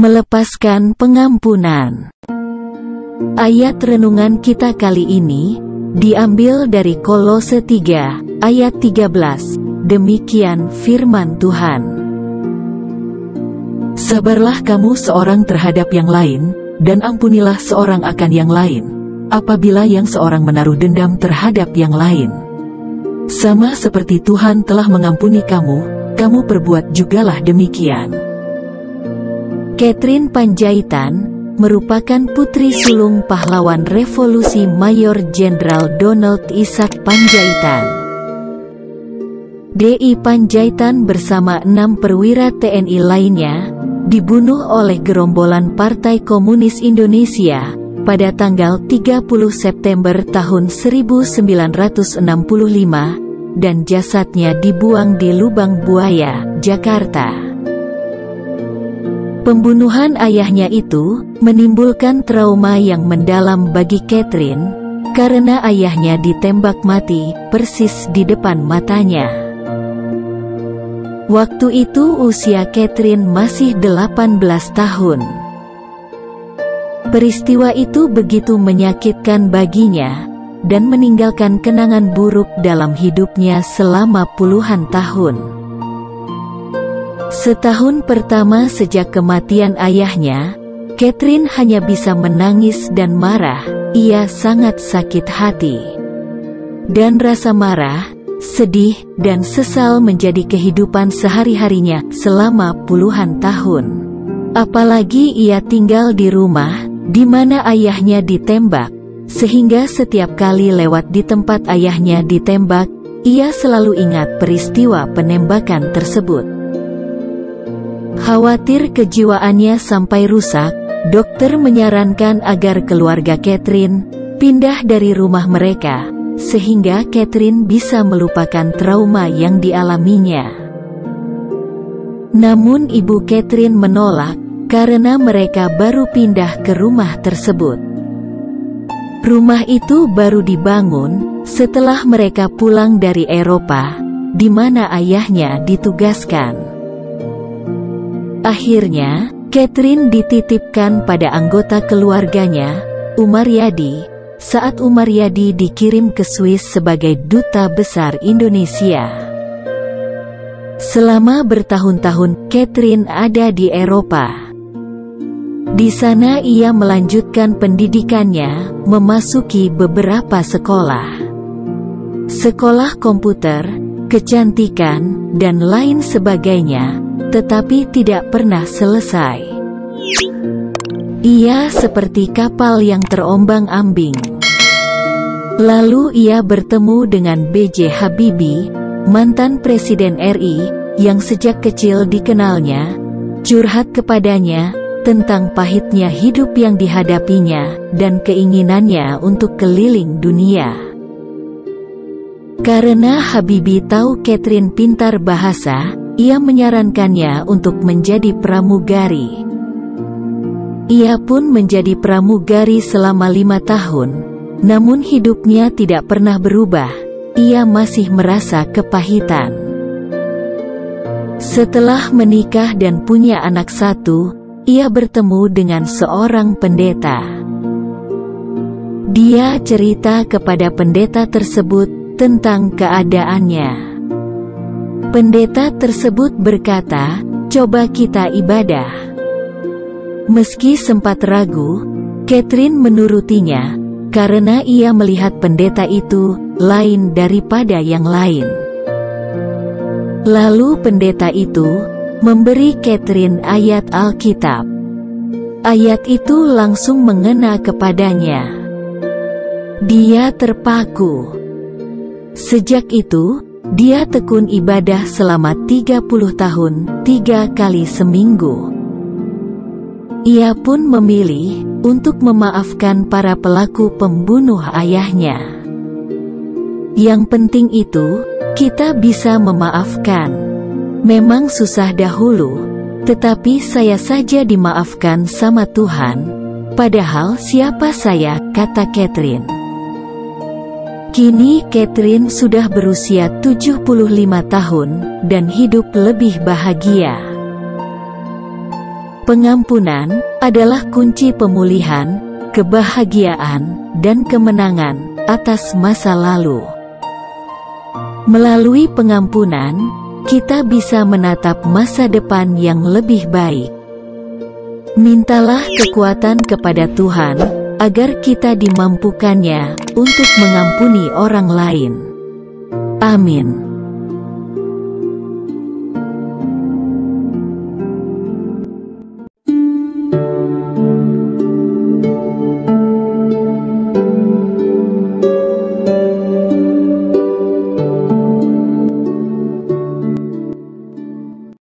Melepaskan pengampunan. Ayat renungan kita kali ini diambil dari Kolose 3 ayat 13. Demikian firman Tuhan. Sabarlah kamu seorang terhadap yang lain, dan ampunilah seorang akan yang lain, apabila yang seorang menaruh dendam terhadap yang lain. Sama seperti Tuhan telah mengampuni kamu, kamu perbuat jugalah demikian. Catherine Panjaitan merupakan putri sulung pahlawan revolusi Mayor Jenderal Donald Isaac Panjaitan. D.I. Panjaitan bersama 6 perwira TNI lainnya dibunuh oleh gerombolan Partai Komunis Indonesia pada tanggal 30 September tahun 1965 dan jasadnya dibuang di Lubang Buaya, Jakarta. Pembunuhan ayahnya itu menimbulkan trauma yang mendalam bagi Catherine karena ayahnya ditembak mati persis di depan matanya. Waktu itu usia Catherine masih 18 tahun. Peristiwa itu begitu menyakitkan baginya dan meninggalkan kenangan buruk dalam hidupnya selama puluhan tahun. Setahun pertama sejak kematian ayahnya, Catherine hanya bisa menangis dan marah. Ia sangat sakit hati. Dan rasa marah, sedih, dan sesal menjadi kehidupan sehari-harinya selama puluhan tahun. Apalagi ia tinggal di rumah di mana ayahnya ditembak, sehingga setiap kali lewat di tempat ayahnya ditembak, ia selalu ingat peristiwa penembakan tersebut. Khawatir kejiwaannya sampai rusak, dokter menyarankan agar keluarga Catherine pindah dari rumah mereka, sehingga Catherine bisa melupakan trauma yang dialaminya. Namun ibu Catherine menolak, karena mereka baru pindah ke rumah tersebut. Rumah itu baru dibangun setelah mereka pulang dari Eropa, di mana ayahnya ditugaskan. Akhirnya, Catherine dititipkan pada anggota keluarganya, Umaryadi, saat Umaryadi dikirim ke Swiss sebagai duta besar Indonesia. Selama bertahun-tahun, Catherine ada di Eropa. Di sana ia melanjutkan pendidikannya, memasuki beberapa sekolah. Sekolah komputer, kecantikan, dan lain sebagainya, tetapi tidak pernah selesai. Ia seperti kapal yang terombang-ambing. Lalu ia bertemu dengan B.J. Habibie, mantan Presiden RI, yang sejak kecil dikenalnya, curhat kepadanya tentang pahitnya hidup yang dihadapinya dan keinginannya untuk keliling dunia. Karena Habibie tahu Catherine pintar bahasa, ia menyarankannya untuk menjadi pramugari. Ia pun menjadi pramugari selama 5 tahun, namun hidupnya tidak pernah berubah. Ia masih merasa kepahitan. Setelah menikah dan punya anak 1, ia bertemu dengan seorang pendeta. Dia cerita kepada pendeta tersebut tentang keadaannya. Pendeta tersebut berkata, "Coba kita ibadah." Meski sempat ragu, Catherine menurutinya, karena ia melihat pendeta itu lain daripada yang lain. Lalu pendeta itu memberi Catherine ayat Alkitab. Ayat itu langsung mengena kepadanya. Dia terpaku. Sejak itu, dia tekun ibadah selama 30 tahun, 3 kali seminggu. Ia pun memilih untuk memaafkan para pelaku pembunuh ayahnya. Yang penting itu, kita bisa memaafkan. Memang susah dahulu, tetapi saya saja dimaafkan sama Tuhan. Padahal siapa saya, kata Catherine. Kini Catherine sudah berusia 75 tahun, dan hidup lebih bahagia. Pengampunan adalah kunci pemulihan, kebahagiaan, dan kemenangan atas masa lalu. Melalui pengampunan, kita bisa menatap masa depan yang lebih baik. Mintalah kekuatan kepada Tuhan, agar kita dimampukannya untuk mengampuni orang lain. Amin.